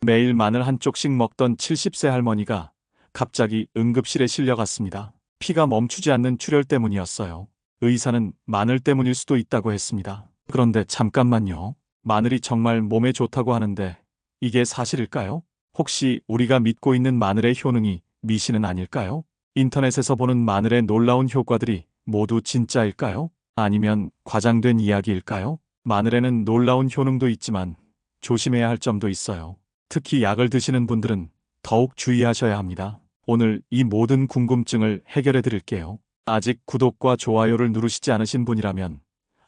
매일 마늘 한 쪽씩 먹던 70세 할머니가 갑자기 응급실에 실려갔습니다. 피가 멈추지 않는 출혈 때문이었어요. 의사는 마늘 때문일 수도 있다고 했습니다. 그런데 잠깐만요. 마늘이 정말 몸에 좋다고 하는데 이게 사실일까요? 혹시 우리가 믿고 있는 마늘의 효능이 미신은 아닐까요? 인터넷에서 보는 마늘의 놀라운 효과들이 모두 진짜일까요? 아니면 과장된 이야기일까요? 마늘에는 놀라운 효능도 있지만 조심해야 할 점도 있어요. 특히 약을 드시는 분들은 더욱 주의하셔야 합니다. 오늘 이 모든 궁금증을 해결해 드릴게요. 아직 구독과 좋아요를 누르시지 않으신 분이라면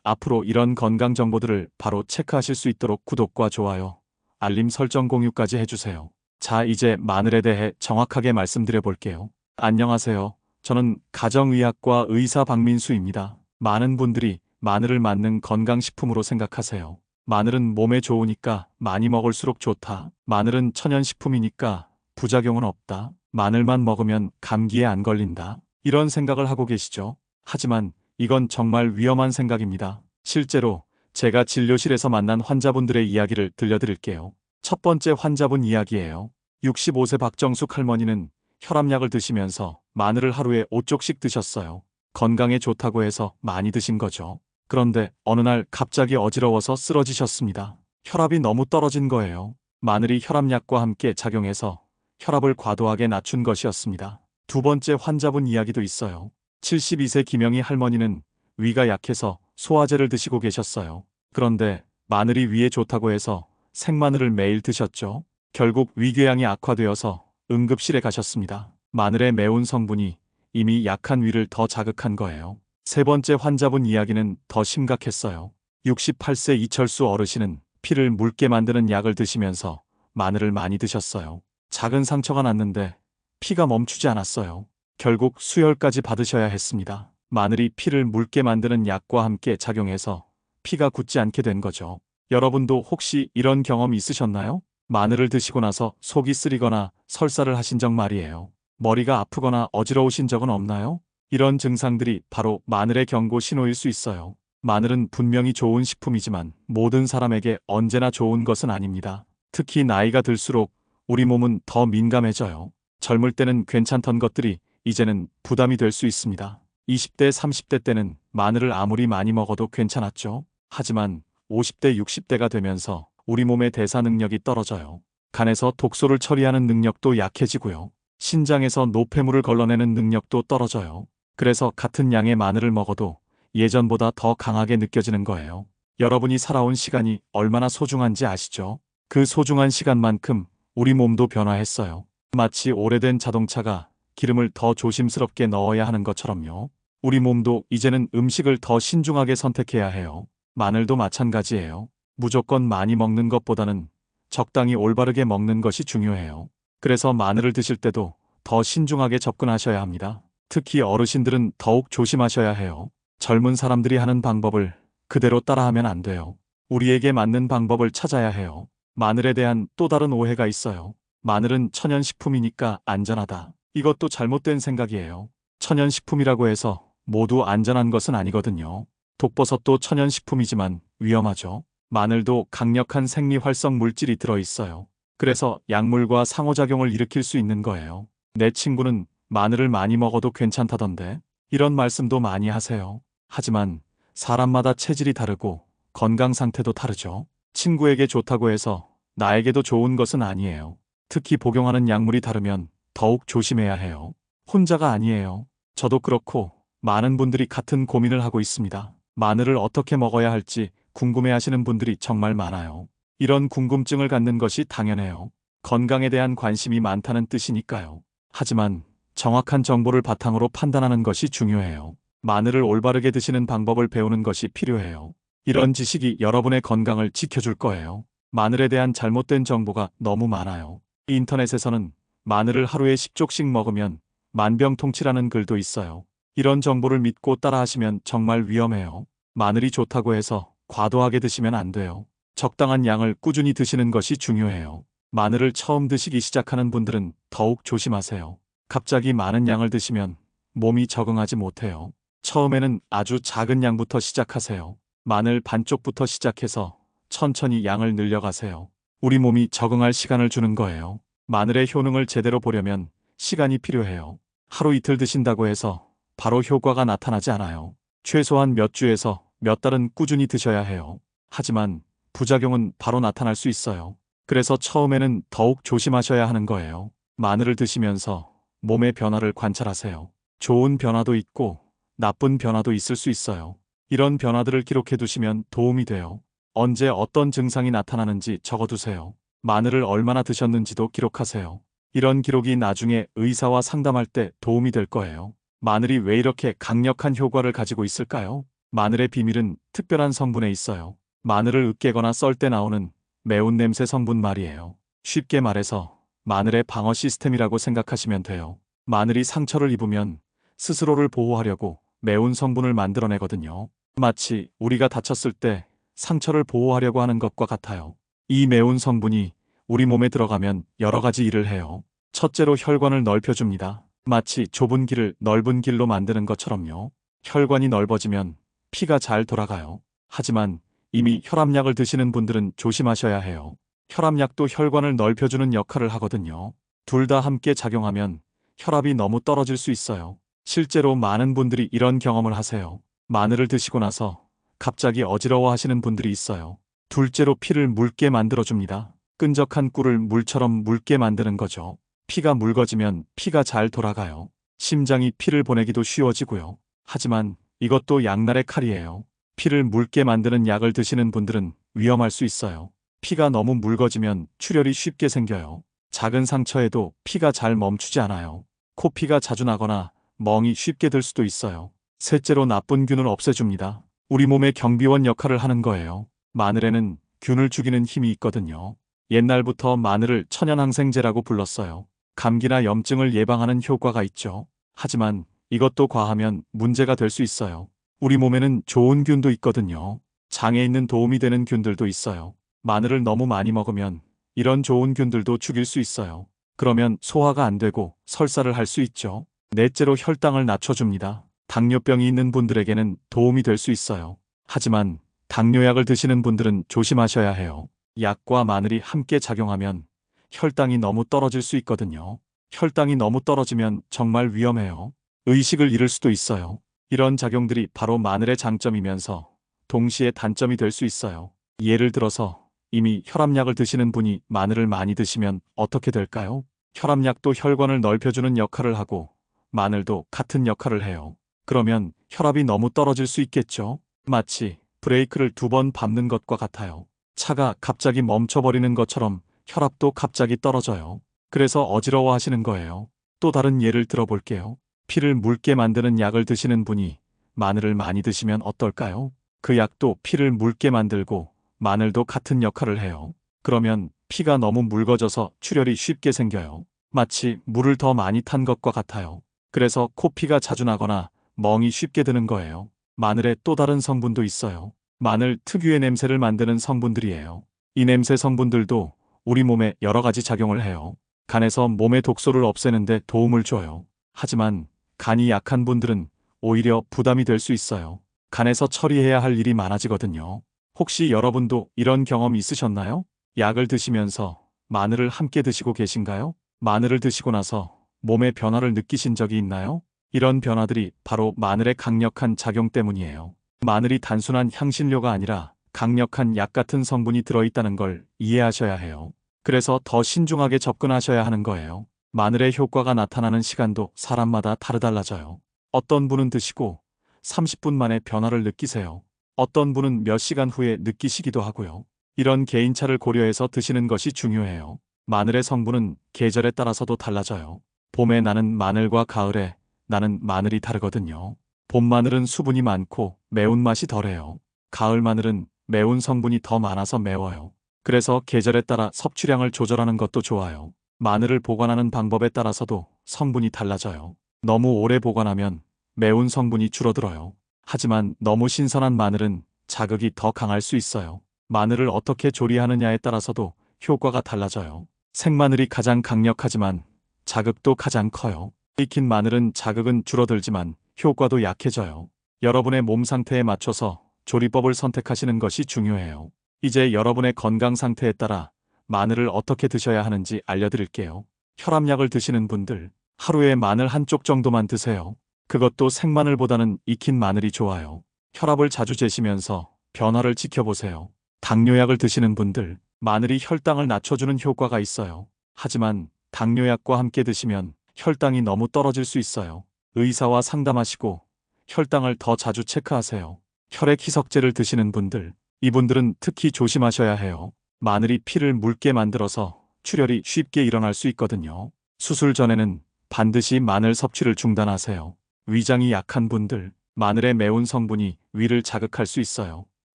앞으로 이런 건강 정보들을 바로 체크하실 수 있도록 구독과 좋아요, 알림 설정 공유까지 해주세요. 자, 이제 마늘에 대해 정확하게 말씀드려 볼게요. 안녕하세요. 저는 가정의학과 의사 박민수입니다. 많은 분들이 마늘을 만능 건강식품으로 생각하세요. 마늘은 몸에 좋으니까 많이 먹을수록 좋다. 마늘은 천연식품이니까 부작용은 없다. 마늘만 먹으면 감기에 안 걸린다. 이런 생각을 하고 계시죠? 하지만 이건 정말 위험한 생각입니다. 실제로 제가 진료실에서 만난 환자분들의 이야기를 들려드릴게요. 첫 번째 환자분 이야기예요. 65세 박정숙 할머니는 혈압약을 드시면서 마늘을 하루에 5쪽씩 드셨어요. 건강에 좋다고 해서 많이 드신 거죠. 그런데 어느 날 갑자기 어지러워서 쓰러지셨습니다. 혈압이 너무 떨어진 거예요. 마늘이 혈압약과 함께 작용해서 혈압을 과도하게 낮춘 것이었습니다. 두 번째 환자분 이야기도 있어요. 72세 김영희 할머니는 위가 약해서 소화제를 드시고 계셨어요. 그런데 마늘이 위에 좋다고 해서 생마늘을 매일 드셨죠. 결국 위궤양이 악화되어서 응급실에 가셨습니다. 마늘의 매운 성분이 이미 약한 위를 더 자극한 거예요. 세 번째 환자분 이야기는 더 심각했어요. 68세 이철수 어르신은 피를 묽게 만드는 약을 드시면서 마늘을 많이 드셨어요. 작은 상처가 났는데 피가 멈추지 않았어요. 결국 수혈까지 받으셔야 했습니다. 마늘이 피를 묽게 만드는 약과 함께 작용해서 피가 굳지 않게 된 거죠. 여러분도 혹시 이런 경험 있으셨나요? 마늘을 드시고 나서 속이 쓰리거나 설사를 하신 적 말이에요. 머리가 아프거나 어지러우신 적은 없나요? 이런 증상들이 바로 마늘의 경고 신호일 수 있어요. 마늘은 분명히 좋은 식품이지만 모든 사람에게 언제나 좋은 것은 아닙니다. 특히 나이가 들수록 우리 몸은 더 민감해져요. 젊을 때는 괜찮던 것들이 이제는 부담이 될 수 있습니다. 20대, 30대 때는 마늘을 아무리 많이 먹어도 괜찮았죠. 하지만 50대, 60대가 되면서 우리 몸의 대사 능력이 떨어져요. 간에서 독소를 처리하는 능력도 약해지고요. 신장에서 노폐물을 걸러내는 능력도 떨어져요. 그래서 같은 양의 마늘을 먹어도 예전보다 더 강하게 느껴지는 거예요. 여러분이 살아온 시간이 얼마나 소중한지 아시죠? 그 소중한 시간만큼 우리 몸도 변화했어요. 마치 오래된 자동차가 기름을 더 조심스럽게 넣어야 하는 것처럼요. 우리 몸도 이제는 음식을 더 신중하게 선택해야 해요. 마늘도 마찬가지예요. 무조건 많이 먹는 것보다는 적당히 올바르게 먹는 것이 중요해요. 그래서 마늘을 드실 때도 더 신중하게 접근하셔야 합니다. 특히 어르신들은 더욱 조심하셔야 해요. 젊은 사람들이 하는 방법을 그대로 따라하면 안 돼요. 우리에게 맞는 방법을 찾아야 해요. 마늘에 대한 또 다른 오해가 있어요. 마늘은 천연식품이니까 안전하다. 이것도 잘못된 생각이에요. 천연식품이라고 해서 모두 안전한 것은 아니거든요. 독버섯도 천연식품이지만 위험하죠. 마늘도 강력한 생리활성 물질이 들어있어요. 그래서 약물과 상호작용을 일으킬 수 있는 거예요. 내 친구는 마늘을 많이 먹어도 괜찮다던데 이런 말씀도 많이 하세요. 하지만 사람마다 체질이 다르고 건강 상태도 다르죠. 친구에게 좋다고 해서 나에게도 좋은 것은 아니에요. 특히 복용하는 약물이 다르면 더욱 조심해야 해요. 혼자가 아니에요. 저도 그렇고 많은 분들이 같은 고민을 하고 있습니다. 마늘을 어떻게 먹어야 할지 궁금해하시는 분들이 정말 많아요. 이런 궁금증을 갖는 것이 당연해요. 건강에 대한 관심이 많다는 뜻이니까요. 하지만 정확한 정보를 바탕으로 판단하는 것이 중요해요. 마늘을 올바르게 드시는 방법을 배우는 것이 필요해요. 이런 지식이 여러분의 건강을 지켜줄 거예요. 마늘에 대한 잘못된 정보가 너무 많아요. 인터넷에서는 마늘을 하루에 10쪽씩 먹으면 만병통치라는 글도 있어요. 이런 정보를 믿고 따라하시면 정말 위험해요. 마늘이 좋다고 해서 과도하게 드시면 안 돼요. 적당한 양을 꾸준히 드시는 것이 중요해요. 마늘을 처음 드시기 시작하는 분들은 더욱 조심하세요. 갑자기 많은 양을 드시면 몸이 적응하지 못해요. 처음에는 아주 작은 양부터 시작하세요. 마늘 반쪽부터 시작해서 천천히 양을 늘려가세요. 우리 몸이 적응할 시간을 주는 거예요. 마늘의 효능을 제대로 보려면 시간이 필요해요. 하루 이틀 드신다고 해서 바로 효과가 나타나지 않아요. 최소한 몇 주에서 몇 달은 꾸준히 드셔야 해요. 하지만 부작용은 바로 나타날 수 있어요. 그래서 처음에는 더욱 조심하셔야 하는 거예요. 마늘을 드시면서 몸의 변화를 관찰하세요. 좋은 변화도 있고 나쁜 변화도 있을 수 있어요. 이런 변화들을 기록해 두시면 도움이 돼요. 언제 어떤 증상이 나타나는지 적어두세요. 마늘을 얼마나 드셨는지도 기록하세요. 이런 기록이 나중에 의사와 상담할 때 도움이 될 거예요. 마늘이 왜 이렇게 강력한 효과를 가지고 있을까요? 마늘의 비밀은 특별한 성분에 있어요. 마늘을 으깨거나 썰 때 나오는 매운 냄새 성분 말이에요. 쉽게 말해서 마늘의 방어 시스템이라고 생각하시면 돼요. 마늘이 상처를 입으면 스스로를 보호하려고 매운 성분을 만들어내거든요. 마치 우리가 다쳤을 때 상처를 보호하려고 하는 것과 같아요. 이 매운 성분이 우리 몸에 들어가면 여러 가지 일을 해요. 첫째로 혈관을 넓혀줍니다. 마치 좁은 길을 넓은 길로 만드는 것처럼요. 혈관이 넓어지면 피가 잘 돌아가요. 하지만 이미 혈압약을 드시는 분들은 조심하셔야 해요. 혈압약도 혈관을 넓혀주는 역할을 하거든요. 둘 다 함께 작용하면 혈압이 너무 떨어질 수 있어요. 실제로 많은 분들이 이런 경험을 하세요. 마늘을 드시고 나서 갑자기 어지러워 하시는 분들이 있어요. 둘째로 피를 묽게 만들어줍니다. 끈적한 꿀을 물처럼 묽게 만드는 거죠. 피가 묽어지면 피가 잘 돌아가요. 심장이 피를 보내기도 쉬워지고요. 하지만 이것도 양날의 칼이에요. 피를 묽게 만드는 약을 드시는 분들은 위험할 수 있어요. 피가 너무 묽어지면 출혈이 쉽게 생겨요. 작은 상처에도 피가 잘 멈추지 않아요. 코피가 자주 나거나 멍이 쉽게 들 수도 있어요. 셋째로 나쁜 균을 없애줍니다. 우리 몸의 경비원 역할을 하는 거예요. 마늘에는 균을 죽이는 힘이 있거든요. 옛날부터 마늘을 천연항생제라고 불렀어요. 감기나 염증을 예방하는 효과가 있죠. 하지만 이것도 과하면 문제가 될 수 있어요. 우리 몸에는 좋은 균도 있거든요. 장에 있는 도움이 되는 균들도 있어요. 마늘을 너무 많이 먹으면 이런 좋은 균들도 죽일 수 있어요. 그러면 소화가 안 되고 설사를 할 수 있죠. 넷째로 혈당을 낮춰줍니다. 당뇨병이 있는 분들에게는 도움이 될 수 있어요. 하지만 당뇨약을 드시는 분들은 조심하셔야 해요. 약과 마늘이 함께 작용하면 혈당이 너무 떨어질 수 있거든요. 혈당이 너무 떨어지면 정말 위험해요. 의식을 잃을 수도 있어요. 이런 작용들이 바로 마늘의 장점이면서 동시에 단점이 될 수 있어요. 예를 들어서 이미 혈압약을 드시는 분이 마늘을 많이 드시면 어떻게 될까요? 혈압약도 혈관을 넓혀주는 역할을 하고 마늘도 같은 역할을 해요. 그러면 혈압이 너무 떨어질 수 있겠죠? 마치 브레이크를 2번 밟는 것과 같아요. 차가 갑자기 멈춰버리는 것처럼 혈압도 갑자기 떨어져요. 그래서 어지러워 하시는 거예요. 또 다른 예를 들어볼게요. 피를 묽게 만드는 약을 드시는 분이 마늘을 많이 드시면 어떨까요? 그 약도 피를 묽게 만들고 마늘도 같은 역할을 해요. 그러면 피가 너무 묽어져서 출혈이 쉽게 생겨요. 마치 물을 더 많이 탄 것과 같아요. 그래서 코피가 자주 나거나 멍이 쉽게 드는 거예요. 마늘에 또 다른 성분도 있어요. 마늘 특유의 냄새를 만드는 성분들이에요. 이 냄새 성분들도 우리 몸에 여러 가지 작용을 해요. 간에서 몸의 독소를 없애는데 도움을 줘요. 하지만 간이 약한 분들은 오히려 부담이 될 수 있어요. 간에서 처리해야 할 일이 많아지거든요. 혹시 여러분도 이런 경험 있으셨나요? 약을 드시면서 마늘을 함께 드시고 계신가요? 마늘을 드시고 나서 몸의 변화를 느끼신 적이 있나요? 이런 변화들이 바로 마늘의 강력한 작용 때문이에요. 마늘이 단순한 향신료가 아니라 강력한 약 같은 성분이 들어있다는 걸 이해하셔야 해요. 그래서 더 신중하게 접근하셔야 하는 거예요. 마늘의 효과가 나타나는 시간도 사람마다 다르달라져요. 어떤 분은 드시고 30분 만에 변화를 느끼세요. 어떤 분은 몇 시간 후에 느끼시기도 하고요. 이런 개인차를 고려해서 드시는 것이 중요해요. 마늘의 성분은 계절에 따라서도 달라져요. 봄에 나는 마늘과 가을에 나는 마늘이 다르거든요. 봄 마늘은 수분이 많고 매운맛이 덜해요. 가을 마늘은 매운 성분이 더 많아서 매워요. 그래서 계절에 따라 섭취량을 조절하는 것도 좋아요. 마늘을 보관하는 방법에 따라서도 성분이 달라져요. 너무 오래 보관하면 매운 성분이 줄어들어요. 하지만 너무 신선한 마늘은 자극이 더 강할 수 있어요. 마늘을 어떻게 조리하느냐에 따라서도 효과가 달라져요. 생마늘이 가장 강력하지만 자극도 가장 커요. 익힌 마늘은 자극은 줄어들지만 효과도 약해져요. 여러분의 몸 상태에 맞춰서 조리법을 선택하시는 것이 중요해요. 이제 여러분의 건강 상태에 따라 마늘을 어떻게 드셔야 하는지 알려드릴게요. 혈압약을 드시는 분들, 하루에 마늘 한쪽 정도만 드세요. 그것도 생마늘보다는 익힌 마늘이 좋아요. 혈압을 자주 재시면서 변화를 지켜보세요. 당뇨약을 드시는 분들, 마늘이 혈당을 낮춰주는 효과가 있어요. 하지만 당뇨약과 함께 드시면 혈당이 너무 떨어질 수 있어요. 의사와 상담하시고 혈당을 더 자주 체크하세요. 혈액 희석제를 드시는 분들, 이분들은 특히 조심하셔야 해요. 마늘이 피를 묽게 만들어서 출혈이 쉽게 일어날 수 있거든요. 수술 전에는 반드시 마늘 섭취를 중단하세요. 위장이 약한 분들, 마늘의 매운 성분이 위를 자극할 수 있어요.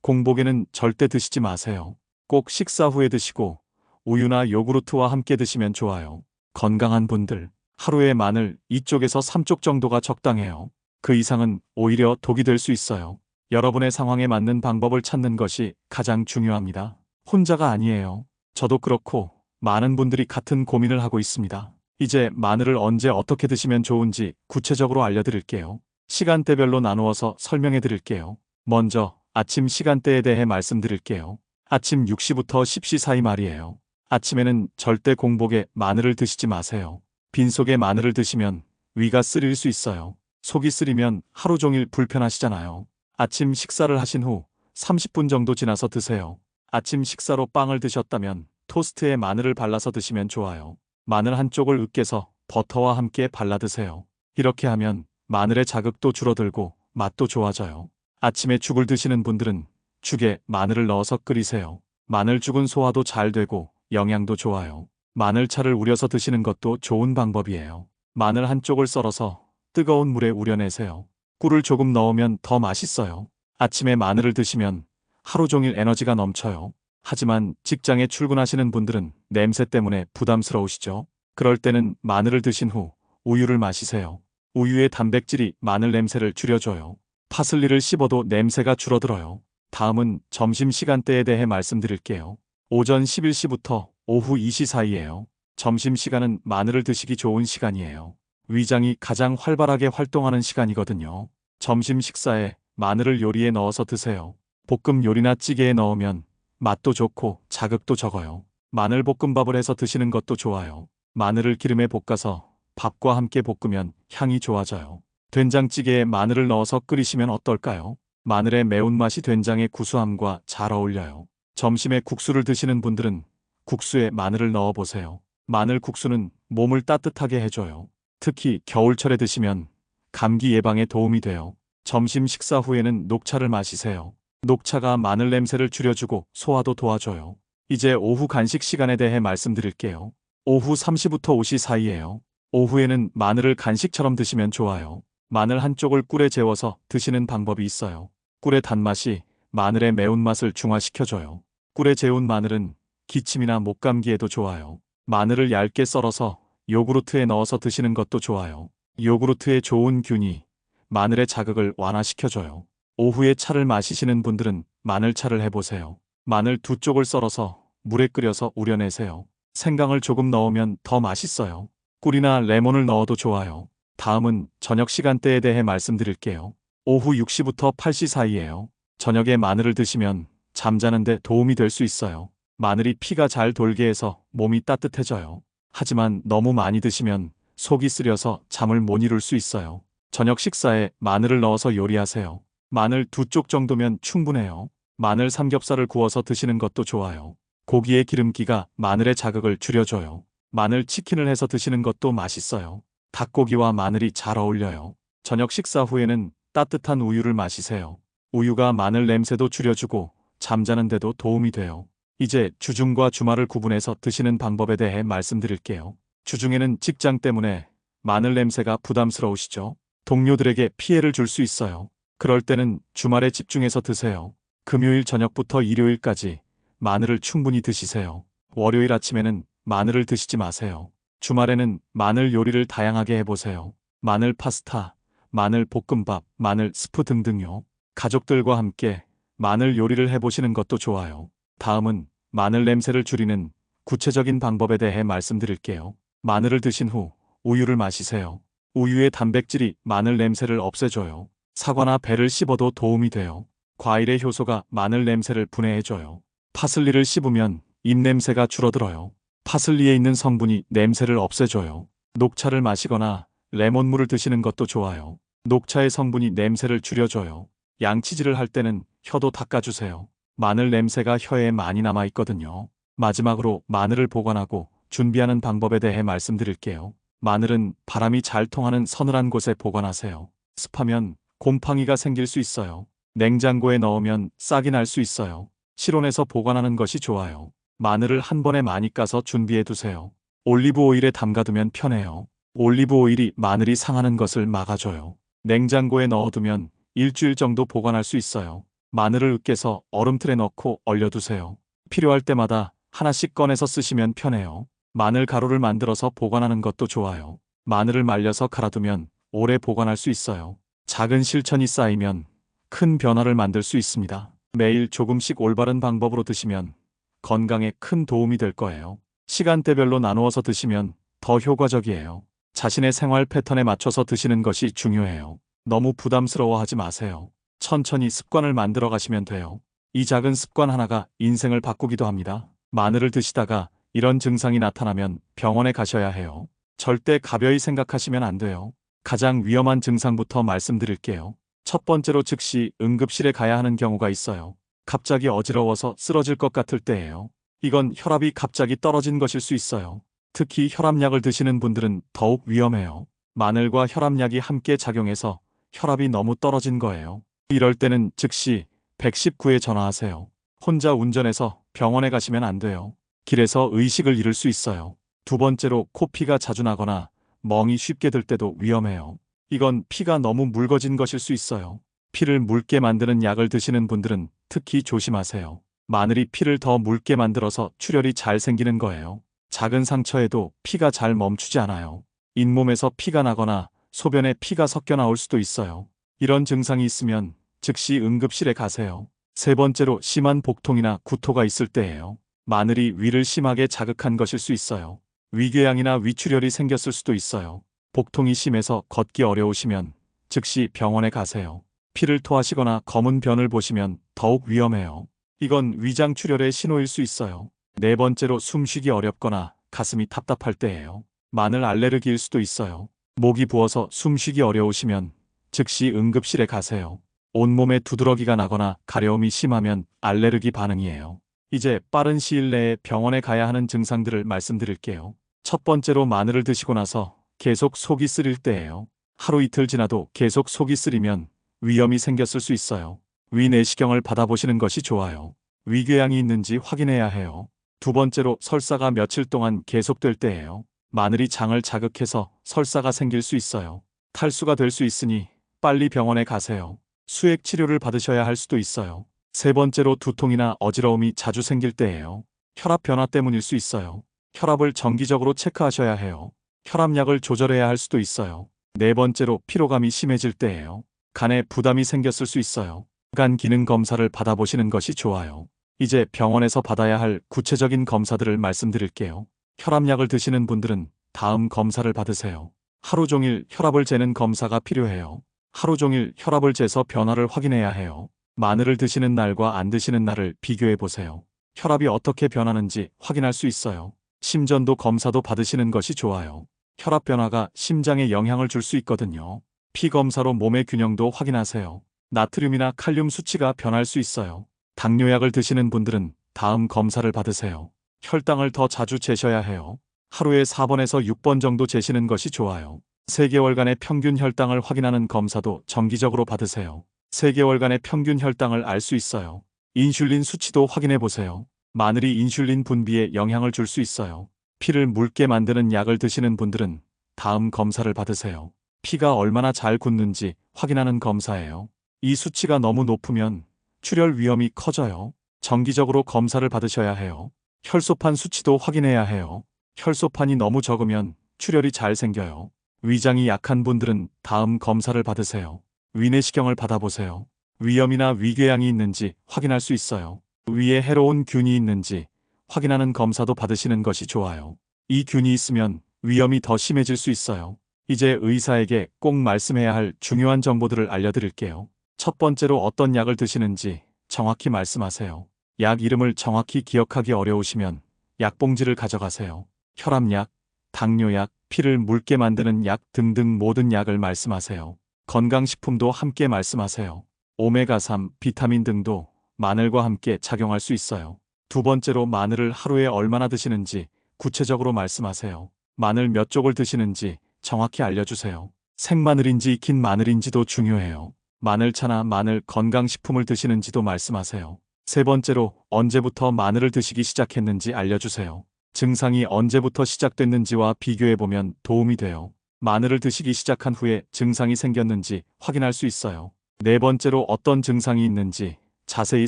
공복에는 절대 드시지 마세요. 꼭 식사 후에 드시고 우유나 요구르트와 함께 드시면 좋아요. 건강한 분들, 하루에 마늘 2쪽에서 3쪽 정도가 적당해요. 그 이상은 오히려 독이 될 수 있어요. 여러분의 상황에 맞는 방법을 찾는 것이 가장 중요합니다. 혼자가 아니에요. 저도 그렇고 많은 분들이 같은 고민을 하고 있습니다. 이제 마늘을 언제 어떻게 드시면 좋은지 구체적으로 알려드릴게요. 시간대별로 나누어서 설명해 드릴게요. 먼저 아침 시간대에 대해 말씀드릴게요. 아침 6시부터 10시 사이 말이에요. 아침에는 절대 공복에 마늘을 드시지 마세요. 빈속에 마늘을 드시면 위가 쓰릴 수 있어요. 속이 쓰리면 하루 종일 불편하시잖아요. 아침 식사를 하신 후 30분 정도 지나서 드세요. 아침 식사로 빵을 드셨다면 토스트에 마늘을 발라서 드시면 좋아요. 마늘 한쪽을 으깨서 버터와 함께 발라 드세요. 이렇게 하면 마늘의 자극도 줄어들고 맛도 좋아져요. 아침에 죽을 드시는 분들은 죽에 마늘을 넣어서 끓이세요. 마늘죽은 소화도 잘 되고 영양도 좋아요. 마늘차를 우려서 드시는 것도 좋은 방법이에요. 마늘 한쪽을 썰어서 뜨거운 물에 우려내세요. 꿀을 조금 넣으면 더 맛있어요. 아침에 마늘을 드시면 하루 종일 에너지가 넘쳐요. 하지만 직장에 출근하시는 분들은 냄새 때문에 부담스러우시죠? 그럴 때는 마늘을 드신 후 우유를 마시세요. 우유의 단백질이 마늘 냄새를 줄여줘요. 파슬리를 씹어도 냄새가 줄어들어요. 다음은 점심시간대에 대해 말씀드릴게요. 오전 11시부터 오후 2시 사이예요. 점심시간은 마늘을 드시기 좋은 시간이에요. 위장이 가장 활발하게 활동하는 시간이거든요. 점심 식사에 마늘을 요리에 넣어서 드세요. 볶음 요리나 찌개에 넣으면 맛도 좋고 자극도 적어요. 마늘 볶음밥을 해서 드시는 것도 좋아요. 마늘을 기름에 볶아서 밥과 함께 볶으면 향이 좋아져요. 된장찌개에 마늘을 넣어서 끓이시면 어떨까요? 마늘의 매운맛이 된장의 구수함과 잘 어울려요. 점심에 국수를 드시는 분들은 국수에 마늘을 넣어보세요. 마늘 국수는 몸을 따뜻하게 해줘요. 특히 겨울철에 드시면 감기 예방에 도움이 돼요. 점심 식사 후에는 녹차를 마시세요. 녹차가 마늘 냄새를 줄여주고 소화도 도와줘요. 이제 오후 간식 시간에 대해 말씀드릴게요. 오후 3시부터 5시 사이예요. 오후에는 마늘을 간식처럼 드시면 좋아요. 마늘 한쪽을 꿀에 재워서 드시는 방법이 있어요. 꿀의 단맛이 마늘의 매운맛을 중화시켜줘요. 꿀에 재운 마늘은 기침이나 목감기에도 좋아요. 마늘을 얇게 썰어서 요구르트에 넣어서 드시는 것도 좋아요. 요구르트에 좋은 균이 마늘의 자극을 완화시켜줘요. 오후에 차를 마시시는 분들은 마늘차를 해보세요. 마늘 두 쪽을 썰어서 물에 끓여서 우려내세요. 생강을 조금 넣으면 더 맛있어요. 꿀이나 레몬을 넣어도 좋아요. 다음은 저녁 시간대에 대해 말씀드릴게요. 오후 6시부터 8시 사이예요. 저녁에 마늘을 드시면 잠자는데 도움이 될 수 있어요. 마늘이 피가 잘 돌게 해서 몸이 따뜻해져요. 하지만 너무 많이 드시면 속이 쓰려서 잠을 못 이룰 수 있어요. 저녁 식사에 마늘을 넣어서 요리하세요. 마늘 두 쪽 정도면 충분해요. 마늘 삼겹살을 구워서 드시는 것도 좋아요. 고기의 기름기가 마늘의 자극을 줄여줘요. 마늘 치킨을 해서 드시는 것도 맛있어요. 닭고기와 마늘이 잘 어울려요. 저녁 식사 후에는 따뜻한 우유를 마시세요. 우유가 마늘 냄새도 줄여주고 잠자는데도 도움이 돼요. 이제 주중과 주말을 구분해서 드시는 방법에 대해 말씀드릴게요. 주중에는 직장 때문에 마늘 냄새가 부담스러우시죠? 동료들에게 피해를 줄 수 있어요. 그럴 때는 주말에 집중해서 드세요. 금요일 저녁부터 일요일까지 마늘을 충분히 드시세요. 월요일 아침에는 마늘을 드시지 마세요. 주말에는 마늘 요리를 다양하게 해보세요. 마늘 파스타, 마늘 볶음밥, 마늘 스프 등등요. 가족들과 함께 마늘 요리를 해보시는 것도 좋아요. 다음은 마늘 냄새를 줄이는 구체적인 방법에 대해 말씀드릴게요. 마늘을 드신 후 우유를 마시세요. 우유의 단백질이 마늘 냄새를 없애줘요. 사과나 배를 씹어도 도움이 돼요. 과일의 효소가 마늘 냄새를 분해해줘요. 파슬리를 씹으면 입냄새가 줄어들어요. 파슬리에 있는 성분이 냄새를 없애줘요. 녹차를 마시거나 레몬물을 드시는 것도 좋아요. 녹차의 성분이 냄새를 줄여줘요. 양치질을 할 때는 혀도 닦아주세요. 마늘 냄새가 혀에 많이 남아있거든요. 마지막으로 마늘을 보관하고 준비하는 방법에 대해 말씀드릴게요. 마늘은 바람이 잘 통하는 서늘한 곳에 보관하세요. 습하면 곰팡이가 생길 수 있어요. 냉장고에 넣으면 싹이 날 수 있어요. 실온에서 보관하는 것이 좋아요. 마늘을 한 번에 많이 까서 준비해 두세요. 올리브 오일에 담가두면 편해요. 올리브 오일이 마늘이 상하는 것을 막아줘요. 냉장고에 넣어두면 일주일 정도 보관할 수 있어요. 마늘을 으깨서 얼음틀에 넣고 얼려두세요. 필요할 때마다 하나씩 꺼내서 쓰시면 편해요. 마늘 가루를 만들어서 보관하는 것도 좋아요. 마늘을 말려서 갈아두면 오래 보관할 수 있어요. 작은 실천이 쌓이면 큰 변화를 만들 수 있습니다. 매일 조금씩 올바른 방법으로 드시면 건강에 큰 도움이 될 거예요. 시간대별로 나누어서 드시면 더 효과적이에요. 자신의 생활 패턴에 맞춰서 드시는 것이 중요해요. 너무 부담스러워하지 마세요. 천천히 습관을 만들어 가시면 돼요. 이 작은 습관 하나가 인생을 바꾸기도 합니다. 마늘을 드시다가 이런 증상이 나타나면 병원에 가셔야 해요. 절대 가벼이 생각하시면 안 돼요. 가장 위험한 증상부터 말씀드릴게요. 첫 번째로 즉시 응급실에 가야 하는 경우가 있어요. 갑자기 어지러워서 쓰러질 것 같을 때예요. 이건 혈압이 갑자기 떨어진 것일 수 있어요. 특히 혈압약을 드시는 분들은 더욱 위험해요. 마늘과 혈압약이 함께 작용해서 혈압이 너무 떨어진 거예요. 이럴 때는 즉시 119에 전화하세요. 혼자 운전해서 병원에 가시면 안 돼요. 길에서 의식을 잃을 수 있어요. 두 번째로 코피가 자주 나거나 멍이 쉽게 들 때도 위험해요. 이건 피가 너무 묽어진 것일 수 있어요. 피를 묽게 만드는 약을 드시는 분들은 특히 조심하세요. 마늘이 피를 더 묽게 만들어서 출혈이 잘 생기는 거예요. 작은 상처에도 피가 잘 멈추지 않아요. 잇몸에서 피가 나거나 소변에 피가 섞여 나올 수도 있어요. 이런 증상이 있으면 즉시 응급실에 가세요. 세 번째로 심한 복통이나 구토가 있을 때예요. 마늘이 위를 심하게 자극한 것일 수 있어요. 위궤양이나 위출혈이 생겼을 수도 있어요. 복통이 심해서 걷기 어려우시면 즉시 병원에 가세요. 피를 토하시거나 검은 변을 보시면 더욱 위험해요. 이건 위장 출혈의 신호일 수 있어요. 네 번째로 숨쉬기 어렵거나 가슴이 답답할 때예요. 마늘 알레르기일 수도 있어요. 목이 부어서 숨쉬기 어려우시면 즉시 응급실에 가세요. 온몸에 두드러기가 나거나 가려움이 심하면 알레르기 반응이에요. 이제 빠른 시일 내에 병원에 가야 하는 증상들을 말씀드릴게요. 첫 번째로 마늘을 드시고 나서 계속 속이 쓰릴 때예요. 하루 이틀 지나도 계속 속이 쓰리면 위염이 생겼을 수 있어요. 위 내시경을 받아보시는 것이 좋아요. 위궤양이 있는지 확인해야 해요. 두 번째로 설사가 며칠 동안 계속될 때예요. 마늘이 장을 자극해서 설사가 생길 수 있어요. 탈수가 될 수 있으니 빨리 병원에 가세요. 수액 치료를 받으셔야 할 수도 있어요. 세 번째로 두통이나 어지러움이 자주 생길 때예요. 혈압 변화 때문일 수 있어요. 혈압을 정기적으로 체크하셔야 해요. 혈압약을 조절해야 할 수도 있어요. 네 번째로 피로감이 심해질 때예요. 간에 부담이 생겼을 수 있어요. 간 기능 검사를 받아보시는 것이 좋아요. 이제 병원에서 받아야 할 구체적인 검사들을 말씀드릴게요. 혈압약을 드시는 분들은 다음 검사를 받으세요. 하루 종일 혈압을 재는 검사가 필요해요. 하루 종일 혈압을 재서 변화를 확인해야 해요. 마늘을 드시는 날과 안 드시는 날을 비교해 보세요. 혈압이 어떻게 변하는지 확인할 수 있어요. 심전도 검사도 받으시는 것이 좋아요. 혈압 변화가 심장에 영향을 줄 수 있거든요. 피 검사로 몸의 균형도 확인하세요. 나트륨이나 칼륨 수치가 변할 수 있어요. 당뇨약을 드시는 분들은 다음 검사를 받으세요. 혈당을 더 자주 재셔야 해요. 하루에 4번에서 6번 정도 재시는 것이 좋아요. 3개월간의 평균 혈당을 확인하는 검사도 정기적으로 받으세요. 3개월간의 평균 혈당을 알 수 있어요. 인슐린 수치도 확인해 보세요. 마늘이 인슐린 분비에 영향을 줄 수 있어요. 피를 묽게 만드는 약을 드시는 분들은 다음 검사를 받으세요. 피가 얼마나 잘 굳는지 확인하는 검사예요. 이 수치가 너무 높으면 출혈 위험이 커져요. 정기적으로 검사를 받으셔야 해요. 혈소판 수치도 확인해야 해요. 혈소판이 너무 적으면 출혈이 잘 생겨요. 위장이 약한 분들은 다음 검사를 받으세요. 위내시경을 받아보세요. 위염이나 위궤양이 있는지 확인할 수 있어요. 위에 해로운 균이 있는지 확인하는 검사도 받으시는 것이 좋아요. 이 균이 있으면 위염이 더 심해질 수 있어요. 이제 의사에게 꼭 말씀해야 할 중요한 정보들을 알려드릴게요. 첫 번째로 어떤 약을 드시는지 정확히 말씀하세요. 약 이름을 정확히 기억하기 어려우시면 약봉지를 가져가세요. 혈압약, 당뇨약, 피를 묽게 만드는 약 등등 모든 약을 말씀하세요. 건강식품도 함께 말씀하세요. 오메가3, 비타민 등도 마늘과 함께 작용할 수 있어요. 두 번째로 마늘을 하루에 얼마나 드시는지 구체적으로 말씀하세요. 마늘 몇 쪽을 드시는지 정확히 알려주세요. 생마늘인지 익힌 마늘인지도 중요해요. 마늘차나 마늘 건강식품을 드시는지도 말씀하세요. 세 번째로 언제부터 마늘을 드시기 시작했는지 알려주세요. 증상이 언제부터 시작됐는지와 비교해보면 도움이 돼요. 마늘을 드시기 시작한 후에 증상이 생겼는지 확인할 수 있어요. 네 번째로 어떤 증상이 있는지 자세히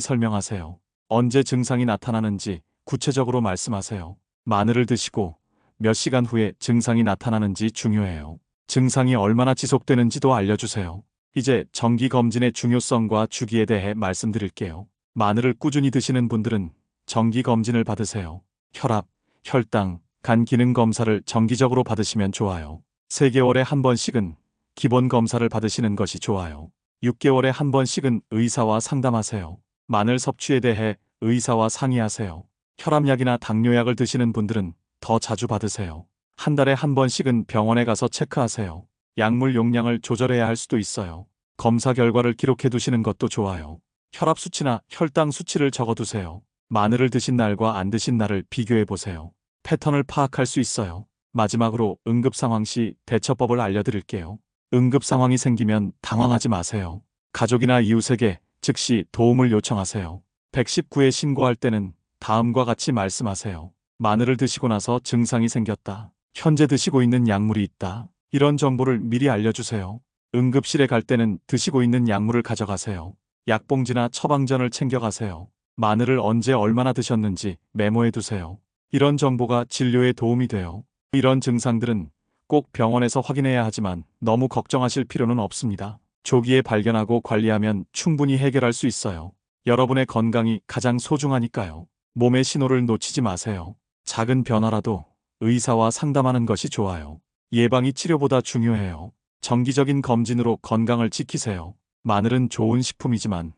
설명하세요. 언제 증상이 나타나는지 구체적으로 말씀하세요. 마늘을 드시고 몇 시간 후에 증상이 나타나는지 중요해요. 증상이 얼마나 지속되는지도 알려주세요. 이제 정기검진의 중요성과 주기에 대해 말씀드릴게요. 마늘을 꾸준히 드시는 분들은 정기검진을 받으세요. 혈압, 혈당, 간 기능 검사를 정기적으로 받으시면 좋아요. 3개월에 한 번씩은 기본 검사를 받으시는 것이 좋아요. 6개월에 한 번씩은 의사와 상담하세요. 마늘 섭취에 대해 의사와 상의하세요. 혈압약이나 당뇨약을 드시는 분들은 더 자주 받으세요. 한 달에 한 번씩은 병원에 가서 체크하세요. 약물 용량을 조절해야 할 수도 있어요. 검사 결과를 기록해 두시는 것도 좋아요. 혈압 수치나 혈당 수치를 적어두세요. 마늘을 드신 날과 안 드신 날을 비교해 보세요. 패턴을 파악할 수 있어요. 마지막으로 응급 상황 시 대처법을 알려드릴게요. 응급 상황이 생기면 당황하지 마세요. 가족이나 이웃에게 즉시 도움을 요청하세요. 119에 신고할 때는 다음과 같이 말씀하세요. 마늘을 드시고 나서 증상이 생겼다. 현재 드시고 있는 약물이 있다. 이런 정보를 미리 알려주세요. 응급실에 갈 때는 드시고 있는 약물을 가져가세요. 약봉지나 처방전을 챙겨가세요. 마늘을 언제 얼마나 드셨는지 메모해 두세요. 이런 정보가 진료에 도움이 돼요. 이런 증상들은 꼭 병원에서 확인해야 하지만 너무 걱정하실 필요는 없습니다. 조기에 발견하고 관리하면 충분히 해결할 수 있어요. 여러분의 건강이 가장 소중하니까요. 몸의 신호를 놓치지 마세요. 작은 변화라도 의사와 상담하는 것이 좋아요. 예방이 치료보다 중요해요. 정기적인 검진으로 건강을 지키세요. 마늘은 좋은 식품이지만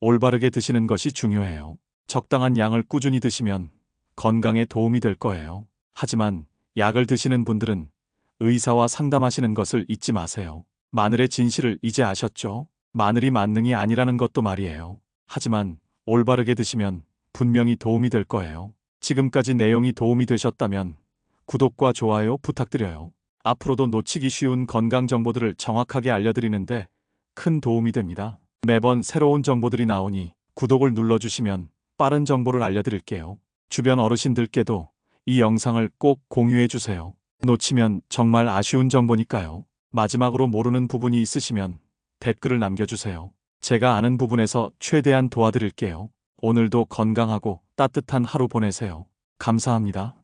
올바르게 드시는 것이 중요해요. 적당한 양을 꾸준히 드시면 건강에 도움이 될 거예요. 하지만 약을 드시는 분들은 의사와 상담하시는 것을 잊지 마세요. 마늘의 진실을 이제 아셨죠? 마늘이 만능이 아니라는 것도 말이에요. 하지만 올바르게 드시면 분명히 도움이 될 거예요. 지금까지 내용이 도움이 되셨다면 구독과 좋아요 부탁드려요. 앞으로도 놓치기 쉬운 건강 정보들을 정확하게 알려드리는데 큰 도움이 됩니다. 매번 새로운 정보들이 나오니 구독을 눌러주시면 빠른 정보를 알려드릴게요. 주변 어르신들께도 이 영상을 꼭 공유해주세요. 놓치면 정말 아쉬운 정보니까요. 마지막으로 모르는 부분이 있으시면 댓글을 남겨주세요. 제가 아는 부분에서 최대한 도와드릴게요. 오늘도 건강하고 따뜻한 하루 보내세요. 감사합니다.